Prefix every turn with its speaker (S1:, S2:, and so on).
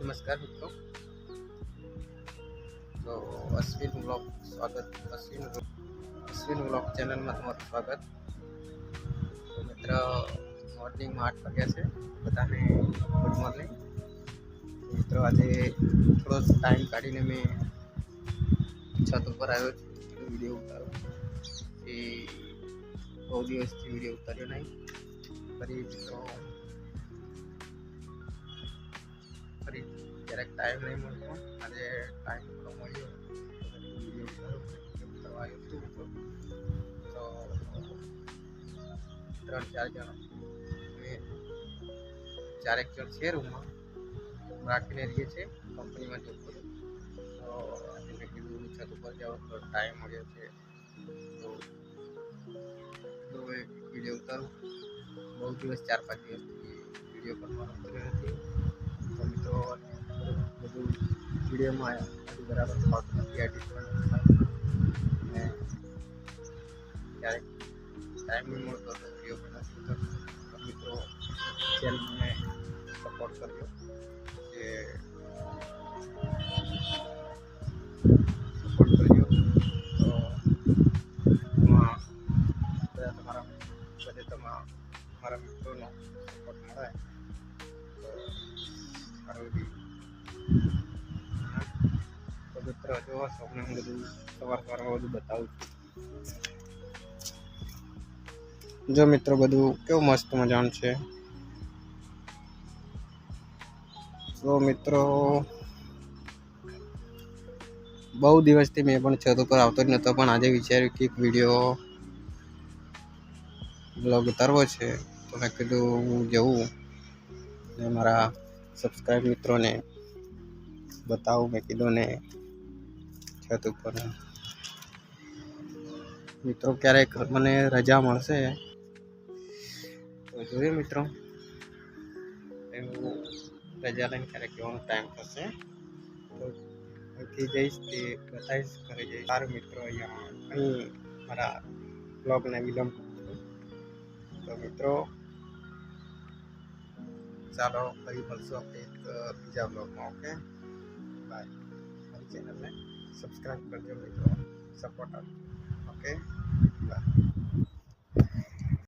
S1: नमस्कार मित्रों। तो अश्विन ब्लॉग चैनल में તમારું સ્વાગત। તો મિત્ર મોર્નિંગમાં 8 વાગ્યા છે, બધાને ગુડ મોર્નિંગ। મિત્રો આજે થોડો ટાઈમ કાઢીને મેં છત ઉપર આવ્યો છું વિડીયો ઉતારો। એ બહુ દિવસથી વિડીયો ઉતાર્યો નહીં, ફરી મિત્રો ફરી ક્યારેક ટાઈમ નહીં મળતો, આજે ટાઈમ થોડો મળ્યો વિડીયો ઉતારવા આવ્યો છું। તો 3-4 જણ અમે 4 જણ છે રૂમમાં રાખીને રહીએ છીએ, કંપનીમાં જોબ કરું। તો આજે મેં કીધું છત ઉપર જાઓ, થોડો ટાઈમ મળ્યો છે તો એક વિડીયો ઉતારું। બહુ દિવસ 4-5 દિવસથી વિડીયો કરવાનો કર્યો નથી, તો મિત્રો બધું વિડીયોમાં હજુ બરાબર ફાવતું નથી, એડિટ પણ અને ક્યારેક ટાઈમ નહીં મળતો તો વિડીયો પણ નથી ઉતારતો। તો મિત્રો ચેનલને સપોર્ટ કરજો, કે સપોર્ટ કરજો તો એમાં તમારા મિત્રોનો સપોર્ટ મળે તો સારું બી। તો મિત્રો જો સૌને હું બધું સવારમાં બધું બતાવું છું। જો મિત્રો બધું કેવું મસ્ત મજાનું છે। તો મિત્રો બહુ દિવસથી મેં પણ છત ઉપર આવતો જ નહોતો, પણ આજે વિચાર્યું કે એક વિડીયો બ્લોગ ઉતારવો છે, તો મેં કીધું હું જવું ને મારા સબસ્ક્રાઈબ મિત્રોને બતાવું, મેં કીધું ને છત ઉપર મિત્રો ક્યારેક મને રજા મળશે તો જોઈએ મિત્રો, એવું રજા લઈને ક્યારેક જવાનો ટાઈમ થશે તો અહીંથી જઈશ તે બતાવીશ, ઘરે જઈશ। સારું મિત્રો, અહીં મારા બ્લોગને વિલંબ કરું છું। તો મિત્રો ચાલો ફરી મળશું આપણે એક બીજા બ્લોગમાં। Okay bye. મારી ચેનલને સબસ્ક્રાઈબ કરજો મિત્રો, સપોર્ટ આપજો। Okay bye.